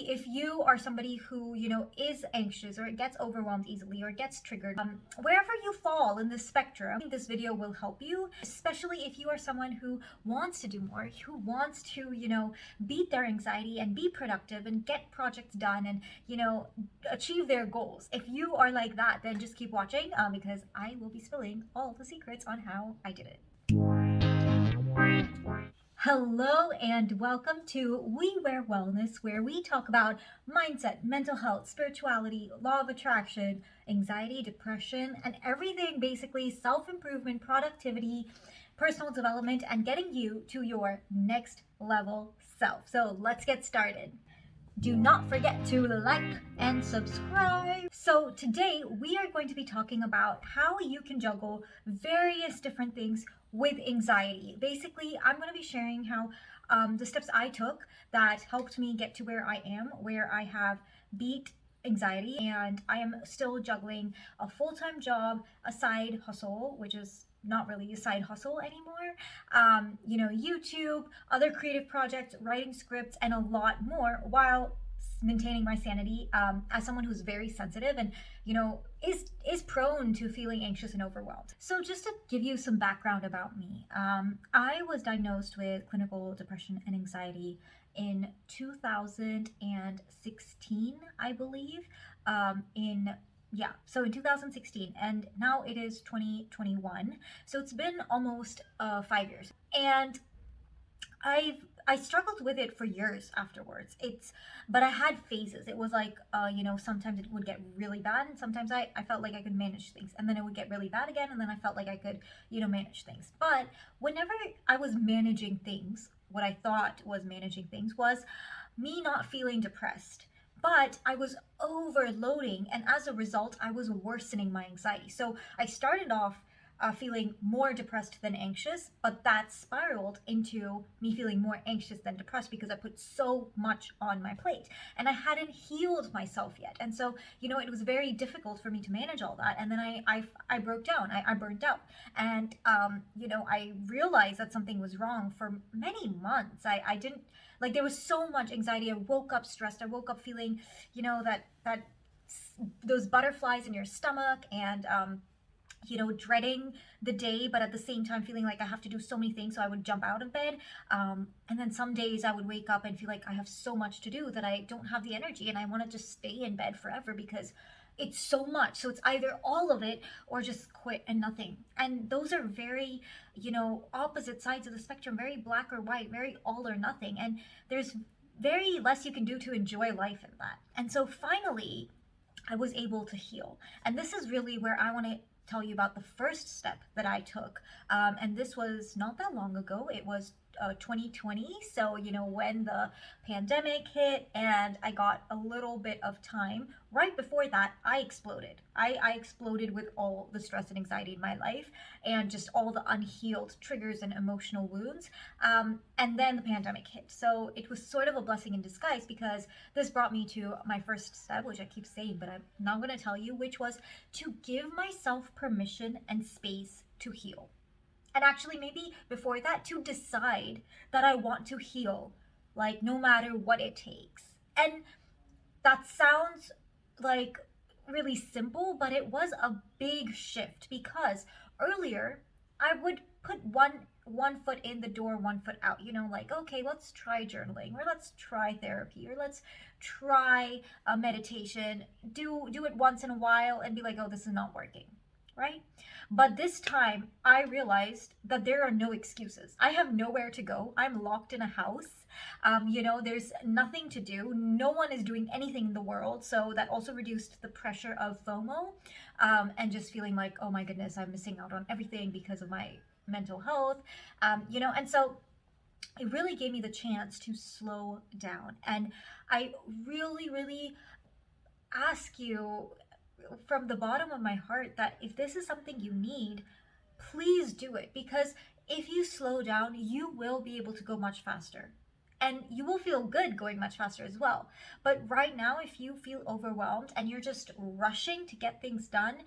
especially if you are somebody who, is anxious or gets overwhelmed easily or gets triggered, wherever you fall in the spectrum, I think this video will help you, especially if you are someone who wants to do more, who wants to, beat their anxiety and be productive and get projects done and, achieve their goals. If you are like that, then just keep watching because I will be spilling all the secrets on how I did it. Hello and welcome to We Wear Wellness, where we talk about mindset, mental health, spirituality, law of attraction, anxiety, depression, and everything basically self-improvement, productivity, personal development, and getting you to your next level self. So let's get started. Do not forget to like and subscribe. So today we are going to be talking about how you can juggle various different things with anxiety. Basically, I'm going to be sharing how the steps I took that helped me get to where I am, where I have beat anxiety, and I am still juggling a full-time job, a side hustle, which is not really a side hustle anymore, YouTube, other creative projects, writing scripts, and a lot more while maintaining my sanity as someone who's very sensitive and is prone to feeling anxious and overwhelmed. So just to give you some background about me, I was diagnosed with clinical depression and anxiety in 2016, I believe. So in 2016, and now it is 2021. So it's been almost 5 years, and I struggled with it for years afterwards. But I had phases. It was like, sometimes it would get really bad, and sometimes I felt like I could manage things, and then it would get really bad again, and then I felt like I could, manage things. But whenever I was managing things, what I thought was managing things was me not feeling depressed. But I was overloading, and as a result, I was worsening my anxiety. So I started off feeling more depressed than anxious, but that spiraled into me feeling more anxious than depressed because I put so much on my plate and I hadn't healed myself yet. And so, it was very difficult for me to manage all that. And then I broke down, I burned out. And, I realized that something was wrong for many months. I didn't, like, there was so much anxiety. I woke up stressed. I woke up feeling, that those butterflies in your stomach and, dreading the day, but at the same time feeling like I have to do so many things. So I would jump out of bed. And then some days I would wake up and feel like I have so much to do that I don't have the energy and I want to just stay in bed forever because it's so much. So it's either all of it or just quit and nothing. And those are very, opposite sides of the spectrum, very black or white, very all or nothing. And there's very less you can do to enjoy life in that. And so finally, I was able to heal. And this is really where I want to tell you about the first step that I took. And this was not that long ago. It was 2020. So, when the pandemic hit and I got a little bit of time, right before that, I exploded. I exploded with all the stress and anxiety in my life and just all the unhealed triggers and emotional wounds. And then the pandemic hit. So it was sort of a blessing in disguise because this brought me to my first step, which I keep saying, but I'm not going to tell you, which was to give myself permission and space to heal. And actually, maybe before that, to decide that I want to heal, like no matter what it takes. And that sounds like really simple, but it was a big shift because earlier I would put one foot in the door, one foot out, like, okay, let's try journaling, or let's try therapy, or let's try a meditation, do it once in a while and be like, oh, this is not working. Right? But this time I realized that there are no excuses. I have nowhere to go. I'm locked in a house. There's nothing to do. No one is doing anything in the world. So that also reduced the pressure of FOMO and just feeling like, oh my goodness, I'm missing out on everything because of my mental health. And so it really gave me the chance to slow down. And I really, really ask you from the bottom of my heart that if this is something you need, please do it, because if you slow down, you will be able to go much faster and you will feel good going much faster as well. But right now, if you feel overwhelmed and you're just rushing to get things done,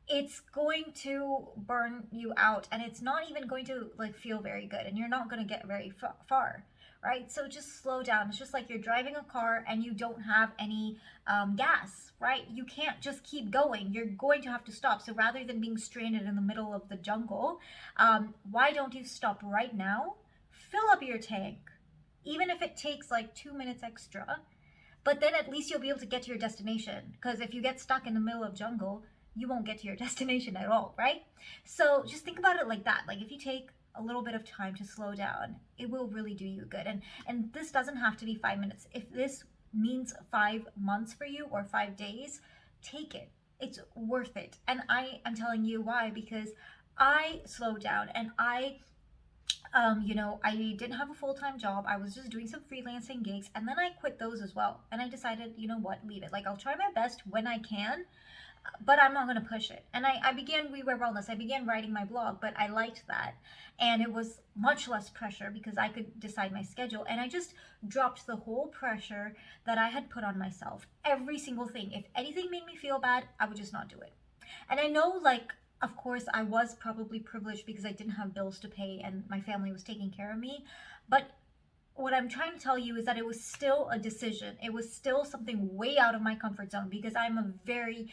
it's going to burn you out and it's not even going to feel very good and you're not going to get very far, right? So just slow down. It's just like you're driving a car and you don't have any gas, right? You can't just keep going. You're going to have to stop. So rather than being stranded in the middle of the jungle, why don't you stop right now? Fill up your tank, even if it takes like 2 minutes extra, but then at least you'll be able to get to your destination. Because if you get stuck in the middle of jungle, you won't get to your destination at all, right? So just think about it like that. Like if you take a little bit of time to slow down, it will really do you good. And this doesn't have to be 5 minutes. If this means 5 months for you or 5 days, take it. It's worth it. And I am telling you why, because I slowed down and I didn't have a full-time job. I was just doing some freelancing gigs and then I quit those as well. And I decided, you know what, leave it. Like I'll try my best when I can, but I'm not going to push it. And I began We Wear Wellness. I began writing my blog, but I liked that. And it was much less pressure because I could decide my schedule. And I just dropped the whole pressure that I had put on myself. Every single thing. If anything made me feel bad, I would just not do it. And I know, like, of course, I was probably privileged because I didn't have bills to pay and my family was taking care of me. But what I'm trying to tell you is that it was still a decision. It was still something way out of my comfort zone because I'm a very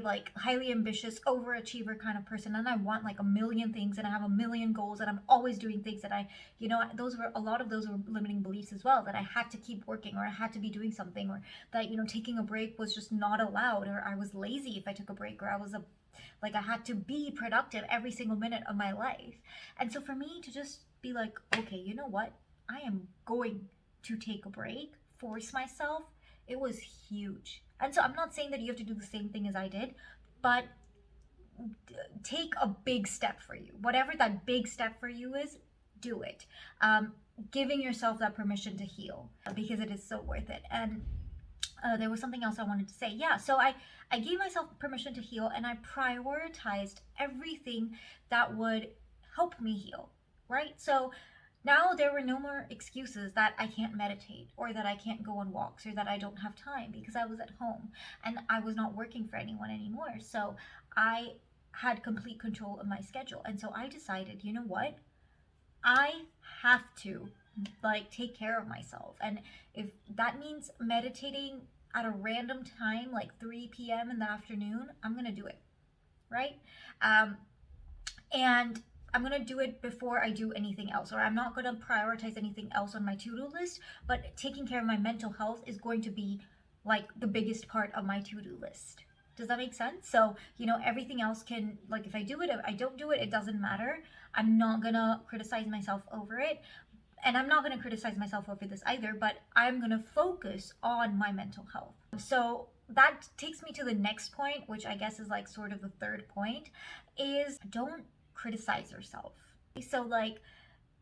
like highly ambitious overachiever kind of person, and I want like a million things and I have a million goals and I'm always doing things that a lot of those were limiting beliefs as well, that I had to keep working or I had to be doing something, or that taking a break was just not allowed, or I was lazy if I took a break, or I had to be productive every single minute of my life. And so for me to just be like, okay, you know what, I am going to take a break, force myself, it was huge. And so I'm not saying that you have to do the same thing as I did, but take a big step for you. Whatever that big step for you is, do it. Giving yourself that permission to heal, because it is so worth it. And there was something else I wanted to say. Yeah, so I gave myself permission to heal and I prioritized everything that would help me heal, right? So now there were no more excuses that I can't meditate or that I can't go on walks or that I don't have time, because I was at home and I was not working for anyone anymore. So I had complete control of my schedule. And so I decided, you know what? I have to take care of myself. And if that means meditating at a random time, like 3 p.m. in the afternoon, I'm going to do it, right? And I'm going to do it before I do anything else, or I'm not going to prioritize anything else on my to-do list, but taking care of my mental health is going to be like the biggest part of my to-do list. Does that make sense? So, everything else can, like, if I do it, if I don't do it, it doesn't matter. I'm not going to criticize myself over it. And I'm not going to criticize myself over this either, but I'm going to focus on my mental health. So that takes me to the next point, which I guess is like sort of the third point, is don't criticize yourself. So like,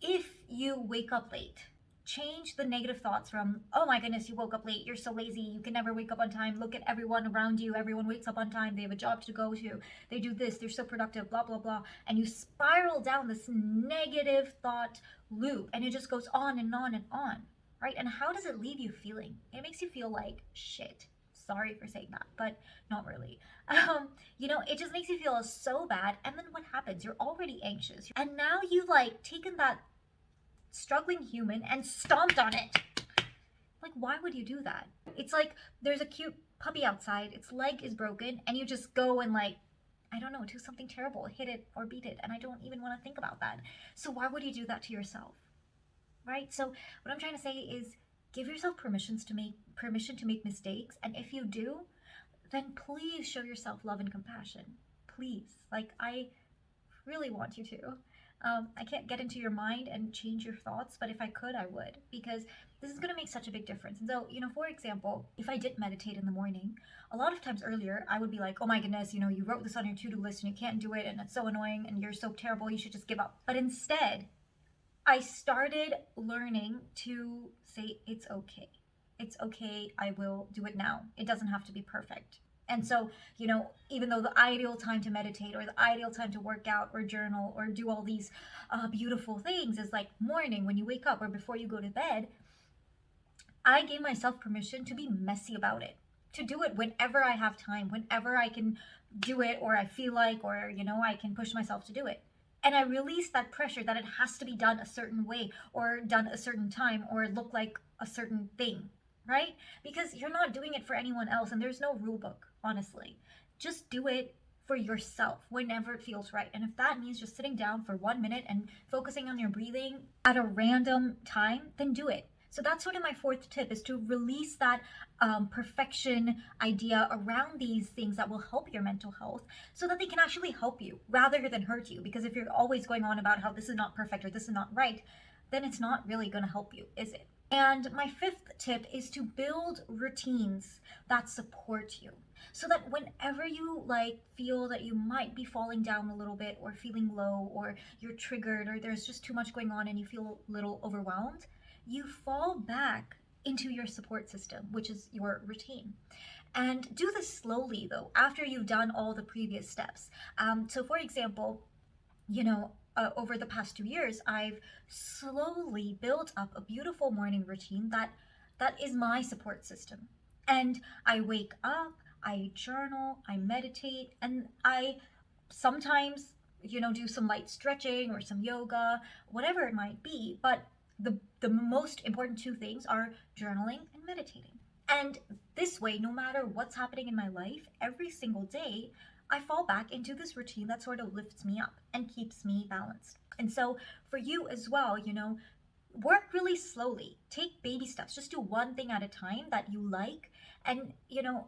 if you wake up late, change the negative thoughts from, oh my goodness, you woke up late, you're so lazy, you can never wake up on time, look at everyone around you, everyone wakes up on time, they have a job to go to, they do this, they're so productive, blah blah blah, and you spiral down this negative thought loop and it just goes on and on and on, right? And how does it leave you feeling? It makes you feel like shit. Sorry for saying that, but not really. It just makes you feel so bad. And then what happens? You're already anxious, and now you've taken that struggling human and stomped on it. Like, why would you do that? It's like there's a cute puppy outside, its leg is broken, and you just go and I don't know, do something terrible, hit it or beat it, and I don't even want to think about that. So why would you do that to yourself? Right? So what I'm trying to say is give yourself permission to make mistakes, and if you do, then please show yourself love and compassion. Please. I really want you to. I can't get into your mind and change your thoughts, but if I could, I would, because this is going to make such a big difference. And so, for example, if I did meditate in the morning, a lot of times earlier, I would be like, oh my goodness, you wrote this on your to-do list and you can't do it and it's so annoying and you're so terrible, you should just give up. But instead, I started learning to say, it's okay. It's okay, I will do it now. It doesn't have to be perfect. And so, even though the ideal time to meditate or the ideal time to work out or journal or do all these beautiful things is like morning when you wake up or before you go to bed, I gave myself permission to be messy about it, to do it whenever I have time, whenever I can do it, or I feel like, or, I can push myself to do it. And I release that pressure that it has to be done a certain way or done a certain time or look like a certain thing, right? Because you're not doing it for anyone else and there's no rule book, honestly. Just do it for yourself whenever it feels right. And if that means just sitting down for 1 minute and focusing on your breathing at a random time, then do it. So that's sort of my fourth tip, is to release that perfection idea around these things that will help your mental health so that they can actually help you rather than hurt you. Because if you're always going on about how this is not perfect or this is not right, then it's not really going to help you, is it? And my fifth tip is to build routines that support you. So that whenever you like feel that you might be falling down a little bit or feeling low or you're triggered or there's just too much going on and you feel a little overwhelmed, you fall back into your support system, which is your routine. And do this slowly though, after you've done all the previous steps. So, for example, over the past 2 years, I've slowly built up a beautiful morning routine that is my support system. And I wake up, I journal, I meditate, and I sometimes, do some light stretching or some yoga, whatever it might be. But the most important two things are journaling and meditating. And this way, no matter what's happening in my life, every single day, I fall back into this routine that sort of lifts me up and keeps me balanced. And so for you as well, work really slowly. Take baby steps. Just do one thing at a time that you like. And,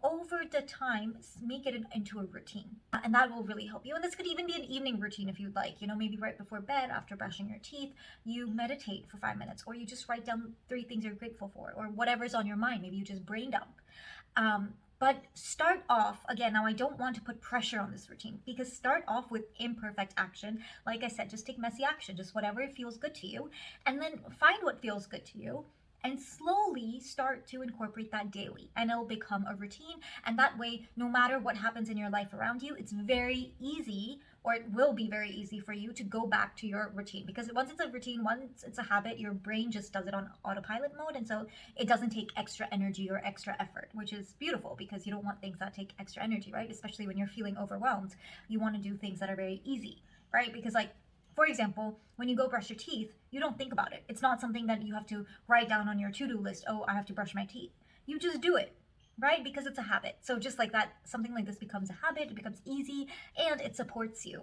over the time, make it into a routine. And that will really help you. And this could even be an evening routine if you'd like. Maybe right before bed, after brushing your teeth, you meditate for 5 minutes, or you just write down 3 things you're grateful for, or whatever's on your mind. Maybe you just brain dump. But start off, again, now I don't want to put pressure on this routine, because start off with imperfect action. Like I said, just take messy action, just whatever feels good to you. And then find what feels good to you and slowly start to incorporate that daily, and it'll become a routine. And that way, no matter what happens in your life around you, it's very easy, or it will be very easy for you to go back to your routine, because once it's a routine, once it's a habit, your brain just does it on autopilot mode, and so it doesn't take extra energy or extra effort, which is beautiful, because you don't want things that take extra energy, right? Especially when you're feeling overwhelmed, you want to do things that are very easy, right? Because, like, for example, when you go brush your teeth, you don't think about it. It's not something that you have to write down on your to-do list. Oh, I have to brush my teeth. You just do it, right? Because it's a habit. So just like that, something like this becomes a habit, it becomes easy, and it supports you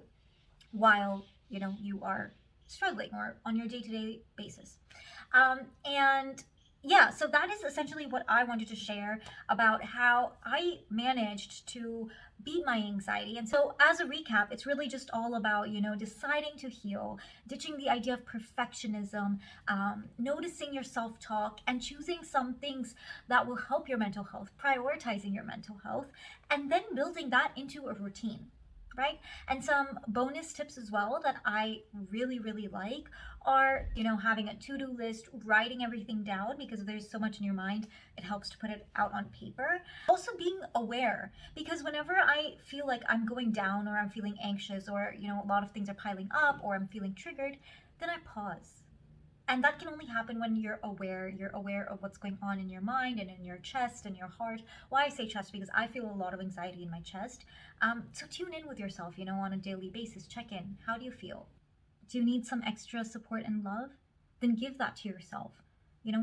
while, you are struggling or on your day-to-day basis. And yeah, so that is essentially what I wanted to share about how I managed to beat my anxiety. And so, as a recap, it's really just all about, deciding to heal, ditching the idea of perfectionism, noticing your self talk, and choosing some things that will help your mental health, prioritizing your mental health, and then building that into a routine. Right? And some bonus tips as well that I really, really like are, having a to-do list, writing everything down, because there's so much in your mind, it helps to put it out on paper. Also being aware, because whenever I feel like I'm going down or I'm feeling anxious or, a lot of things are piling up or I'm feeling triggered, then I pause. And that can only happen when you're aware. You're aware of what's going on in your mind and in your chest and your heart. Why I say chest? Because I feel a lot of anxiety in my chest. So tune in with yourself, on a daily basis. Check in. How do you feel? Do you need some extra support and love? Then give that to yourself.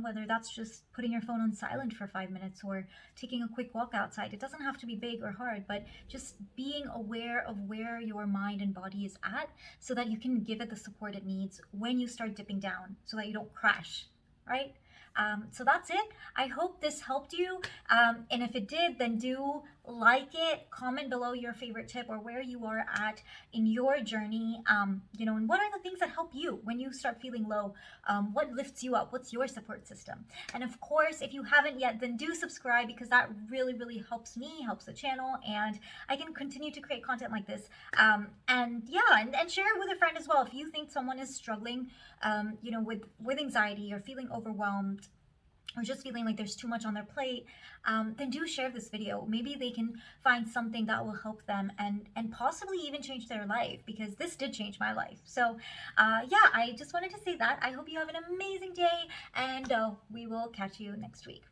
Whether that's just putting your phone on silent for 5 minutes or taking a quick walk outside. It doesn't have to be big or hard, but just being aware of where your mind and body is at so that you can give it the support it needs when you start dipping down so that you don't crash, right? So that's it. I hope this helped you. And if it did, then do like it, comment below your favorite tip or where you are at in your journey. And what are the things that help you when you start feeling low? What lifts you up? What's your support system? And of course, if you haven't yet, then do subscribe, because that really, really helps me, helps the channel, and I can continue to create content like this. And share it with a friend as well. If you think someone is struggling, with anxiety or feeling overwhelmed, or just feeling like there's too much on their plate, then do share this video. Maybe they can find something that will help them and possibly even change their life, because this did change my life. So I just wanted to say that. I hope you have an amazing day, and we will catch you next week.